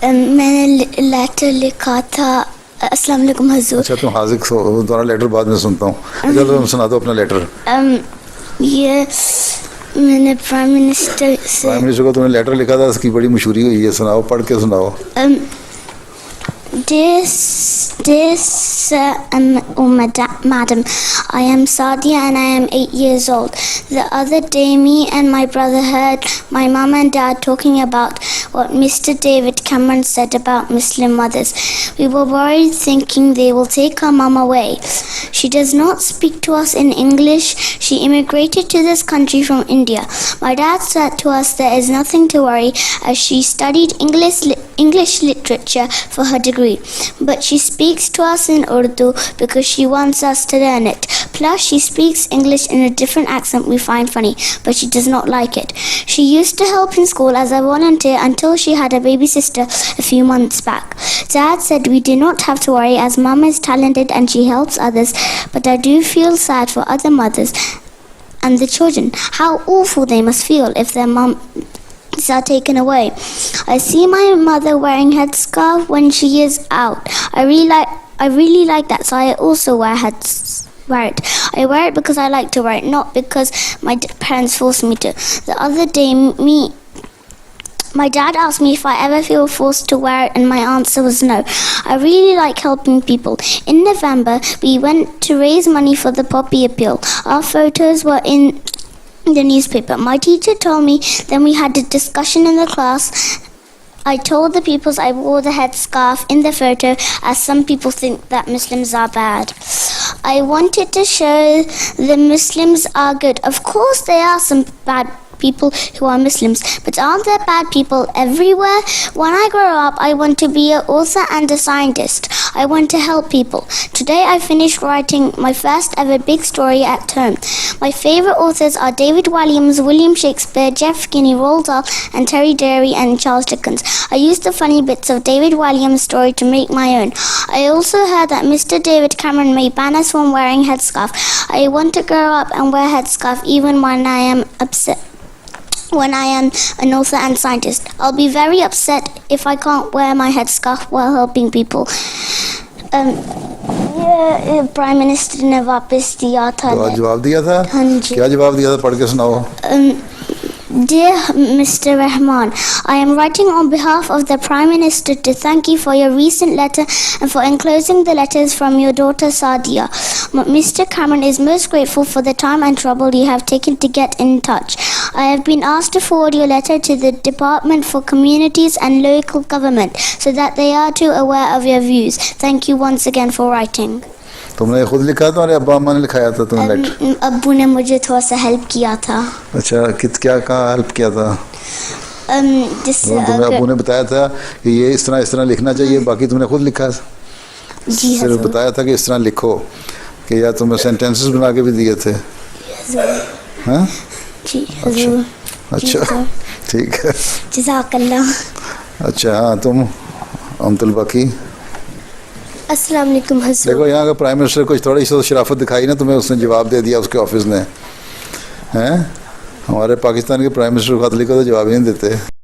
میں نے لیٹر لکھا تھا. السلام علیکم حضور. اچھا تم حاضر ہو, تمہارا لیٹر بعد میں سنتا ہوں. چلو تم سنا دو اپنا لیٹر. یہ میں نے پرائم منسٹر کو تم نے لیٹر لکھا تھا, اس کی بڑی مشہوری ہوئی ہے, سناؤ, پڑھ کے سناؤ. Dear Sir Madam, I am Sadia and I am 8 years old. The other day, me and my brother heard my mum and dad talking about what Mr. David Cameron said about Muslim mothers. We were worried, thinking they will take our mum away. She does not speak to us in English. She immigrated to this country from India. My dad said to us there is nothing to worry, as she studied English literature for her degree. But she speaks to us in Urdu because she wants us to learn it. Plus, she speaks English in a different accent we find funny, but she does not like it. She used to help in school as a volunteer until she had a baby sister a few months back. Dad said we do not have to worry as Mum is talented and she helps others, but I do feel sad for other mothers and the children. How awful they must feel if their mums are taken away. I see my mother wearing headscarf when she is out. I really like that, so I also wear it. I wear it because I like to wear it, not because my parents force me to. The other day, my dad asked me if I ever feel forced to wear it, and my answer was no. I really like helping people. In November, we went to raise money for the poppy appeal. Our photos were in the newspaper. My teacher told me, then we had a discussion in the class. I told the pupils I wore the headscarf in the photo, as some people think that Muslims are bad. I wanted to show the Muslims are good. Of course there are some bad people who are Muslims, but aren't there bad people everywhere? When I grow up, I want to be an author and a scientist. I want to help people. Today I finished writing my first ever big story at home. My favorite authors are David Walliams, William Shakespeare, Jeff Kinney, Roald Dahl, and Terry Deary and Charles Dickens. I used the funny bits of David Walliams' story to make my own. I also heard that Mr. David Cameron may ban us from wearing headscarf. I want to grow up and wear headscarf even when I am an author and scientist. I'll be very upset if I can't wear my headscarf while helping people. Prime minister ने वापस दिया था. जवाब दिया था? हाँ जी. क्या जवाब दिया था, पढ़ के सुनाओ. Dear Mr. Rahman, I am writing on behalf of the Prime Minister to thank you for your recent letter and for enclosing the letters from your daughter Sadia. Mr. Cameron is most grateful for the time and trouble you have taken to get in touch. I have been asked to forward your letter to the Department for Communities and Local Government so that they are too aware of your views. Thank you once again for writing. तुमने खुद लिखा था और अब्बा अम्मा ने लिखाया था तुम्हें लेटर? अब्बू ने मुझे थोड़ा सा हेल्प किया था. अच्छा, क्या कहाँ हेल्प किया था? तुम्हें अब्बू ने बताया था कि ये इस तरह लिखना चाहिए, बाकी तुमने खुद लिखा? जी सिर्फ बताया था कि इस तरह लिखो, कि या तुम्हें सेंटेंसेस बना के भी दिए थे? हाँ जी हज़ूर. अच्छा ठीक है, जज़ाकल्लाह. अच्छा हाँ, तुम अमतुल बाकी. अस्सलाम वालेकुम हज़ूर. देखो यहाँ का प्राइम मिनिस्टर कुछ थोड़ी सी शराफत दिखाई ना तुम्हें, उसने जवाब दे दिया उसके ऑफिस ने. हैं, हमारे पाकिस्तान के प्राइम मिनिस्टर को खत लिखो तो जवाब ही नहीं देते.